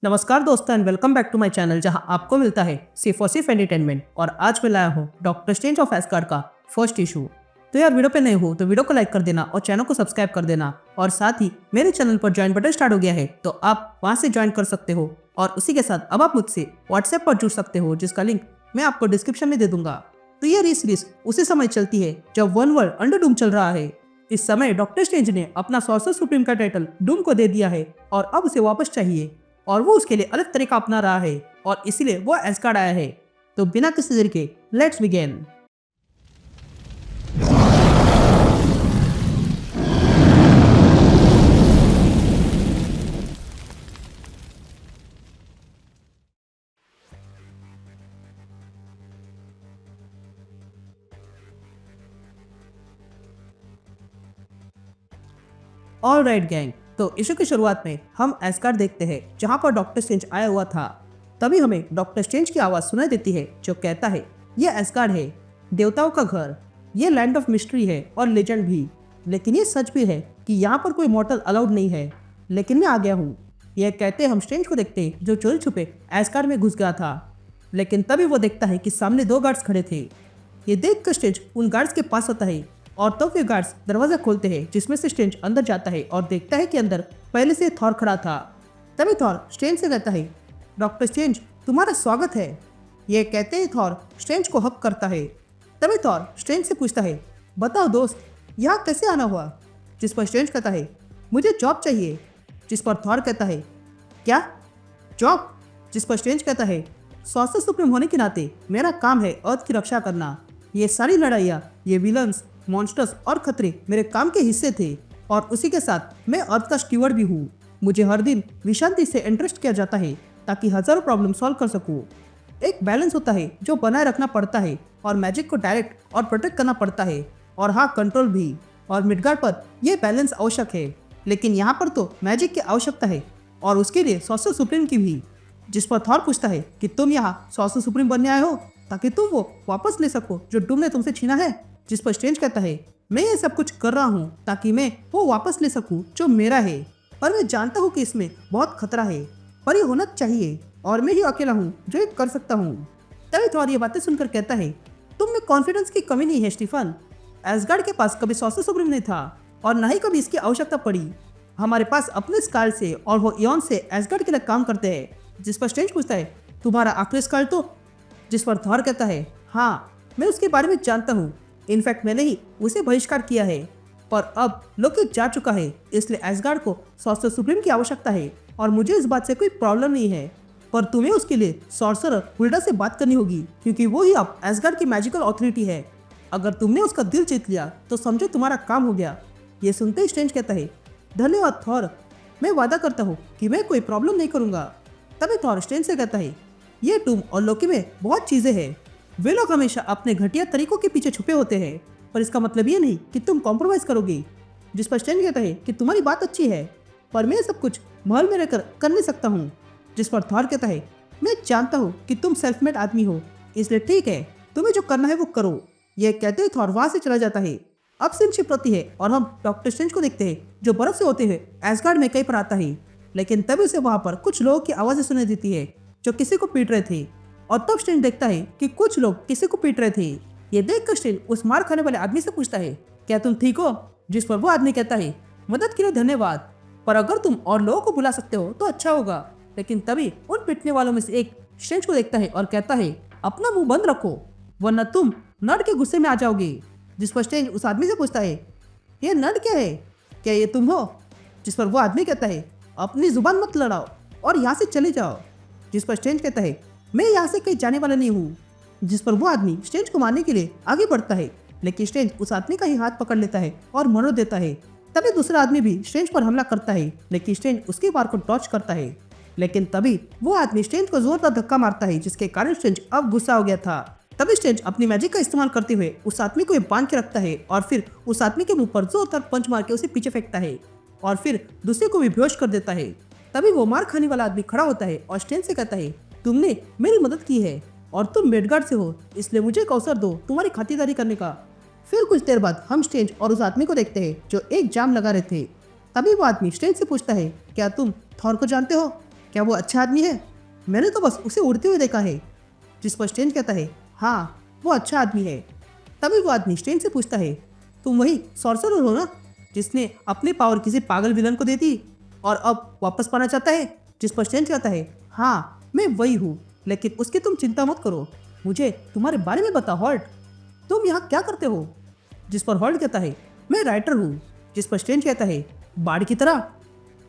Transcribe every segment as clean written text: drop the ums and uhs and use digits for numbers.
नमस्कार दोस्तों and welcome back to my channel जहां आपको मिलता है सिर्फ और सिर्फ एंटरटेनमेंट। और आज मैं लाया हूं डॉक्टर स्ट्रेंज ऑफ एस्गार्ड का फर्स्ट इशू। तो यार वीडियो पे नए हो तो वीडियो को लाइक कर देना और चैनल को सब्सक्राइब कर देना। और साथ ही मेरे चैनल पर ज्वाइन बटन स्टार्ट हो गया है तो आप वहां से ज्वाइन कर सकते हो। और उसी के साथ अब आप मुझसे व्हाट्सएप पर जुड़ सकते हो जिसका लिंक मैं आपको डिस्क्रिप्शन में दे दूंगा। तो ये सीरीज उसी समय चलती है जब वन वर्ल्ड अंडर डूम चल रहा है। इस समय डॉक्टर स्ट्रेंज ने अपना सॉर्सर सुप्रीम का टाइटल डूम को दे दिया है और अब उसे वापस चाहिए और वो उसके लिए अलग तरीका अपना रहा है और इसीलिए वो एस्गार्ड आया है। तो बिना किसी देर के let's begin. All right gang, तो इशू की शुरुआत में हम एस्गार्ड देखते हैं जहां पर डॉक्टर स्ट्रेंज आया हुआ था। तभी हमें डॉक्टर स्ट्रेंज की आवाज़ सुनाई देती है जो कहता है ये एस्गार्ड है, देवताओं का घर, ये लैंड ऑफ मिस्ट्री है और लेजेंड भी। लेकिन ये सच भी है कि यहाँ पर कोई मॉर्टल अलाउड नहीं है, लेकिन मैं आ गया हूँ। यह कहते हम स्ट्रेंज को देखते हैं जो चोरी छुपे एस्गार्ड में घुस गया था। लेकिन तभी वो देखता है कि सामने दो गार्ड्स खड़े थे। ये देख कर स्ट्रेंज उन गार्ड्स के पास आता है और तो फिर गार्ड्स दरवाजा खोलते हैं जिसमें से स्ट्रेंज अंदर जाता है और देखता है कि अंदर पहले से थॉर खड़ा था। तभी थॉर स्ट्रेंज से कहता है डॉक्टर स्ट्रेंज तुम्हारा स्वागत है। ये कहते ही थॉर स्ट्रेंज को हक करता है। तभी थॉर स्ट्रेंज से पूछता है बताओ दोस्त यहाँ कैसे आना हुआ। जिस पर स्ट्रेंज कहता है मुझे जॉब चाहिए। जिस पर थॉर कहता है क्या जॉब। जिस पर स्ट्रेंज कहता है सॉर्सर सुप्रीम होने के नाते मेरा काम है अर्थ की रक्षा करना। ये सारी लड़ाइयाँ, ये विलन्स, मॉन्स्टर्स और खतरे मेरे काम के हिस्से थे और उसी के साथ मैं अर्थ का स्टीवर्ड भी हूँ। मुझे हर दिन विशांति से इंटरेस्ट किया जाता है ताकि हजारों प्रॉब्लम सॉल्व कर सकूँ। एक बैलेंस होता है जो बनाए रखना पड़ता है और मैजिक को डायरेक्ट और प्रोटेक्ट करना पड़ता है और हाँ कंट्रोल भी। और मिडगार्ड पर यह बैलेंस आवश्यक है, लेकिन यहाँ पर तो मैजिक की आवश्यकता है और उसके लिए सॉर्सर सुप्रीम की भी। जिस पर थॉर पूछता है कि तुम यहाँ सॉर्सर सुप्रीम बनने आए हो ताकि तुम वो वापस ले सको जो डूम ने तुमसे छीना है। जिस पर स्ट्रेंज कहता है मैं ये सब कुछ कर रहा हूँ ताकि मैं वो वापस ले सकूँ जो मेरा है, पर मैं जानता हूँ कि इसमें बहुत खतरा है, पर ये होना चाहिए और मैं ही अकेला हूँ जो ये कर सकता हूँ। तभी थॉर ये बातें सुनकर कहता है तुम में कॉन्फिडेंस की कमी नहीं है स्टीफन। एस्गार्ड के पास कभी सॉर्सर सुप्रीम नहीं था और ना ही कभी इसकी आवश्यकता पड़ी। हमारे पास अपने स्काल से और वो इयॉन से एस्गार्ड के लिए काम करते हैं। जिस पर स्ट्रेंज पूछता है तुम्हारा आखिरी स्काल तो। जिस पर थॉर कहता है हाँ मैं उसके बारे में जानता हूँ, इनफैक्ट मैंने ही उसे बहिष्कार किया है, पर अब लोकी जा चुका है इसलिए एस्गार्ड को सॉर्सर सुप्रीम की आवश्यकता है और मुझे इस बात से कोई प्रॉब्लम नहीं है। पर तुम्हें उसके लिए सॉर्सरर हुल्डा से बात करनी होगी क्योंकि वो ही अब एस्गार्ड की मैजिकल अथॉरिटी है। अगर तुमने उसका दिल जीत लिया तो समझो तुम्हारा काम हो गया। ये सुनते ही स्ट्रेंज कहता है धन्यवाद थॉर, मैं वादा करता हूँ कि मैं कोई प्रॉब्लम नहीं करूँगा। तभी थॉर स्ट्रेंज से कहता है ये डूम और लोकी में बहुत चीज़ें हैं। वे लोग हमेशा अपने घटिया तरीकों के पीछे छुपे होते हैं, पर इसका मतलब ये नहीं कि तुम कॉम्प्रोमाइज़ करोगे। जिस पर स्ट्रेंज कहता है कि तुम्हारी बात अच्छी है पर मैं सब कुछ महल में रहकर कर नहीं सकता हूँ। जिस पर थॉर कहता है मैं जानता हूँ कि तुम सेल्फ मेड आदमी हो, इसलिए ठीक है तुम्हें जो करना है वो करो। यह कहते ही थॉर वहाँ से चला जाता है। अब सीन शिफ्ट होती है और हम डॉक्टर स्ट्रेंज को देखते हैं जो बर्फ से होते हुए एस्गार्ड में कहीं पर आता है। लेकिन तभी उसे वहाँ पर कुछ लोगों की आवाज़ें सुनाई देती है जो किसी को पीट रहे थे और तब स्ट्रेंज देखता है कि कुछ लोग किसी को पीट रहे थे। ये देखकर स्ट्रेंज उस मार खाने वाले आदमी से पूछता है क्या तुम ठीक हो। जिस पर वो आदमी कहता है मदद के लिए धन्यवाद, पर अगर तुम और लोगों को बुला सकते हो तो अच्छा होगा। लेकिन तभी उन पिटने वालों में से एक स्ट्रेंज को देखता है और कहता है अपना मुंह बंद रखो वरना तुम नर्ड के गुस्से में आ जाओगे। जिस पर स्ट्रेंज उस आदमी से पूछता है ये नर्ड क्या है, क्या ये तुम हो। जिस पर वो आदमी कहता है अपनी जुबान मत लड़ाओ और यहाँ से चले जाओ। जिस पर स्ट्रेंज कहता है मैं यहाँ से कहीं जाने वाला नहीं हूँ। जिस पर वो आदमी स्ट्रेंज को मारने के लिए आगे बढ़ता है, लेकिन स्ट्रेंज उस आदमी का ही हाथ पकड़ लेता है और मरोड़ देता है। तभी दूसरा आदमी भी स्ट्रेंज पर हमला करता है, लेकिन स्ट्रेंज उसके वार को डॉच करता है। लेकिन तभी वो आदमी स्ट्रेंज को जोरदार धक्का मारता है जिसके कारण स्ट्रेंज अब गुस्सा हो गया था। तभी स्ट्रेंज अपनी मैजिक का इस्तेमाल करते हुए उस आदमी को बांध के रखता है और फिर उस आदमी के मुंह पर जोरदार पंच मार के उसे पीछे फेंकता है और फिर दूसरे को भी बेहोश कर देता है। तभी वो मार खाने वाला आदमी खड़ा होता है और स्ट्रेंज से कहता है तुमने मेरी मदद की है और तुम मिडगार्ड से हो, इसलिए मुझे एक अवसर दो तुम्हारी खातिरदारी करने का। फिर कुछ देर बाद हम स्ट्रेंज और उस आदमी को देखते हैं जो एक जाम लगा रहे थे। तभी वो आदमी स्ट्रेंज से पूछता है क्या तुम थॉर को जानते हो। क्या वो अच्छा आदमी है? मैंने तो बस उसे उड़ते हुए देखा है। जिस पर स्ट्रेंज कहता है, हाँ वो अच्छा आदमी है। तभी वो आदमी स्ट्रेंज से पूछता है, तुम वही सॉर्सरर हो ना जिसने अपनी पावर किसी पागल विलन को दे दी और अब वापस पाना चाहता है? जिस पर स्ट्रेंज कहता है, हाँ मैं वही हूँ, लेकिन उसकी तुम चिंता मत करो। मुझे तुम्हारे बारे में बता हॉल्ट, तुम यहाँ क्या करते हो? जिस पर हॉल्ट कहता है, मैं राइटर हूँ। जिस पर स्ट्रेंज कहता है, बार्ड की तरह?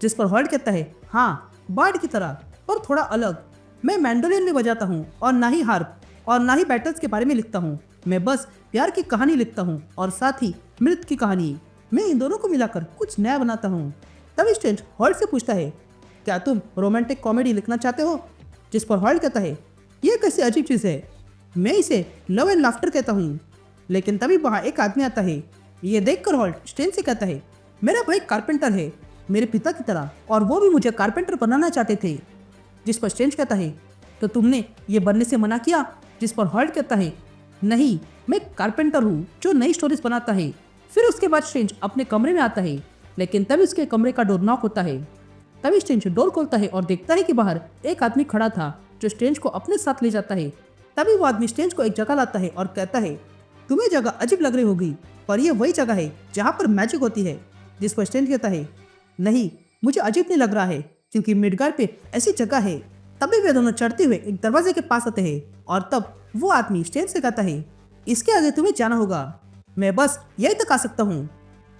जिस पर हॉल्ट कहता है, हाँ बार्ड की तरह, पर थोड़ा अलग। मैं मैंडोलिन में बजाता हूँ और ना ही हार्प और ना ही बैटल्स के बारे में लिखता हूँ। मैं बस प्यार की कहानी लिखता हूँ और साथ ही मृत्यु की कहानी। मैं इन दोनों को मिलाकर कुछ नया बनाता हूँ। तभी स्ट्रेंज हॉल्ट से पूछता है, क्या तुम रोमांटिक कॉमेडी लिखना चाहते हो? जिस पर हॉल्ट कहता है, ये कैसी अजीब चीज़ है, मैं इसे लव एंड लाफ्टर कहता हूँ। लेकिन तभी वहाँ एक आदमी आता है। ये देखकर हॉल्ट स्ट्रेंज से कहता है, मेरा भाई कारपेंटर है मेरे पिता की तरह, और वो भी मुझे कारपेंटर बनाना चाहते थे। जिस पर स्ट्रेंज कहता है, तो तुमने ये बनने से मना किया? जिस पर हॉल्ट कहता है, नहीं मैं कारपेंटर हूँ जो नई स्टोरीज बनाता है। फिर उसके बाद स्ट्रेंज अपने कमरे में आता है, लेकिन तभी उसके कमरे का डोर नॉक होता है। तभी स्ट्रेंज डोर खोलता है और देखता है कि बाहर एक आदमी खड़ा था जो स्ट्रेंज को अपने साथ ले जाता है। तभी वो आदमी स्ट्रेंज को एक जगह लाता है और कहता है, तुम्हें जगह अजीब लग रही होगी, पर यह वही जगह है जहाँ पर मैजिक होती है। जिस पर स्ट्रेंज कहता है, नहीं मुझे अजीब नहीं लग रहा है, क्योंकि मिडगार्ड पे ऐसी जगह है। तभी वे दोनों चढ़ते हुए एक दरवाजे के पास आते हैं और तब वो आदमी स्ट्रेंज से कहता है, इसके आगे तुम्हें जाना होगा, मैं बस यही तक आ सकता हूँ।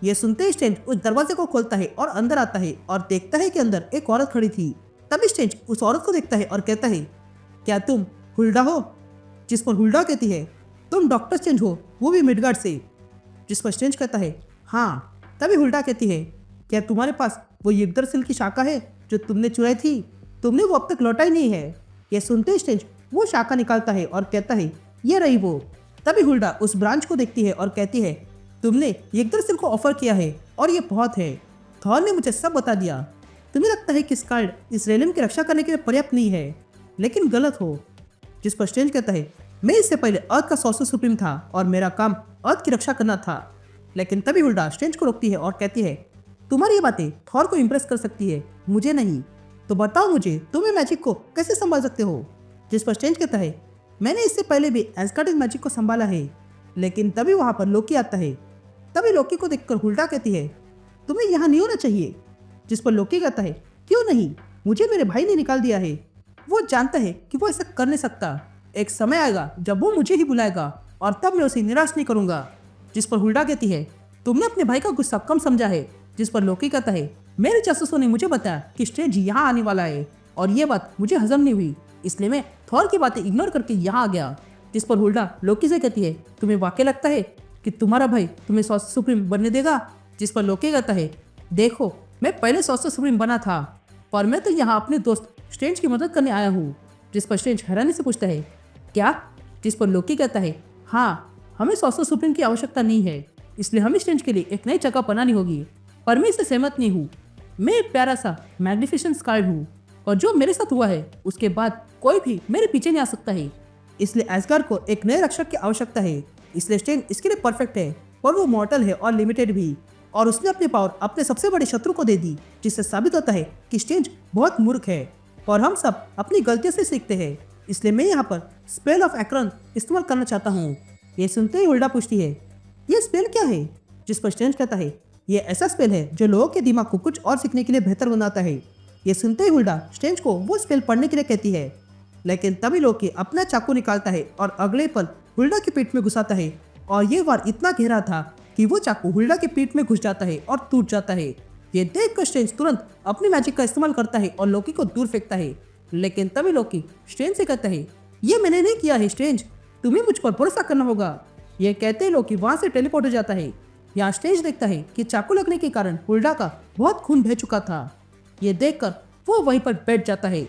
ये सुनते ही स्ट्रेंज उस दरवाजे को खोलता है और अंदर आता है और देखता है कि अंदर एक औरत खड़ी थी। तभी स्ट्रेंज उस औरत को देखता है और कहता है, क्या तुम हुल्डा हो? जिस पर हुल्डा कहती है, तुम डॉक्टर स्ट्रेंज हो, वो भी मिडगार्ड से? जिस पर स्ट्रेंज कहता है, हाँ। तभी हुल्डा कहती है, क्या तुम्हारे पास वो युगदर्शन की शाखा है जो तुमने चुराई थी? तुमने वो अब तक लौटाई नहीं है। यह सुनते ही स्ट्रेंज वो शाखा निकालता है और कहता है, ये रही वो। तभी हुल्डा उस ब्रांच को देखती है और कहती है, तुमने युगदर्शन को ऑफर किया है और ये बहुत है। थॉर ने मुझे सब बता दिया। तुम्हें लगता है कि स्कार्ड इस रेलम की रक्षा करने के लिए पर्याप्त नहीं है, लेकिन गलत हो। जिस पर स्ट्रेंज कहता है, मैं इससे पहले अर्थ का सॉर्सर सुप्रीम था और मेरा काम अर्थ की रक्षा करना था। लेकिन तभी हुल्डा स्ट्रेंज को रोकती है और कहती है, तुम्हारी ये बातें थॉर को इम्प्रेस कर सकती है, मुझे नहीं। तो बताओ मुझे, तुम मैजिक को कैसे संभाल सकते हो? जिस पर स्ट्रेंज कहता है, मैंने इससे पहले भी एस्गार्डियन मैजिक को संभाला है। लेकिन तभी वहाँ पर लोकी आता है। तभी लोकी को देखकर हुल्डा कहती है, तुम्हें यहाँ नहीं होना चाहिए। जिस पर लोकी कहता है, क्यों नहीं, मुझे मेरे भाई ने निकाल दिया है। वो जानता है कि वो ऐसा कर नहीं सकता। एक समय आएगा जब वो मुझे ही बुलाएगा और तब मैं उसे निराश नहीं करूंगा। जिस पर हुल्डा कहती है, तुमने अपने भाई का गुस्सा कम समझा है। जिस पर लोकी कहता है, मेरे जासूसों ने मुझे बताया कि स्ट्रेंज यहाँ आने वाला है और ये बात मुझे हजम नहीं हुई, इसलिए मैं थॉर की बातें इग्नोर करके यहाँ आ गया। जिस पर हुल्डा लोकी से कहती है, तुम्हें वाकई लगता है कि तुम्हारा भाई तुम्हें सॉर्सर सुप्रीम बनने देगा? जिस पर लोकी कहता है, देखो मैं पहले सॉर्सर सुप्रीम बना था, पर मैं तो यहाँ अपने दोस्त स्ट्रेंज की मदद करने आया हूँ। जिस पर स्ट्रेंज हैरानी से पूछता है, क्या? जिस पर लोकी कहता है, हाँ हमें सॉर्सर सुप्रीम की आवश्यकता नहीं है, इसलिए हमें स्ट्रेंज के लिए एक नई जगह बनानी होगी, पर मैं इससे सहमत नहीं हूँ। मैं एक प्यारा सा मैग्निफिसेंट स्कार्ड हूँ और जो मेरे साथ हुआ है उसके बाद कोई भी मेरे पीछे नहीं आ सकता है, इसलिए एस्गार्ड को एक नए रक्षक की आवश्यकता है। इसलिए स्ट्रेंज इसके लिए परफेक्ट है, पर वो मॉर्टल है और लिमिटेड भी, और उसने अपनी पावर अपने सबसे बड़े शत्रु को दे दी, जिससे साबित होता है कि स्ट्रेंज बहुत मूर्ख है और हम सब अपनी गलतियों से सीखते हैं। इसलिए मैं यहाँ पर स्पेल ऑफ एक्रन इस्तेमाल करना चाहता हूँ। ये सुनते ही हुल्डा पूछती है, ये स्पेल क्या है? जिस पर स्ट्रेंज कहता है, ये ऐसा स्पेल है जो लोगों के दिमाग को कुछ और सीखने के लिए बेहतर बनाता है। ये सुनते ही हुल्डा स्ट्रेंज को वो स्पेल पढ़ने के लिए कहती है, लेकिन तभी लोकी अपना चाकू निकालता है और अगले पल हुल्डा की पीठ में घुसाता है, और ये वार इतना गहरा था कि वो चाकू हुल्डा की पीठ में घुस जाता है और टूट जाता है। ये देखकर स्ट्रेंज तुरंत अपनी मैजिक का इस्तेमाल करता है और लोकी को दूर फेंकता है। लेकिन तभी लोकी स्ट्रेंज से कहता है, ये मैंने नहीं किया है स्ट्रेंज, तुम्हें मुझ पर भरोसा करना होगा। ये कहते ही लोकी वहां से टेलीपोर्ट हो जाता है। यहाँ स्ट्रेंज देखता है कि चाकू लगने के कारण हुल्डा का बहुत खून बह चुका था। ये देखकर वो वहीं पर बैठ जाता है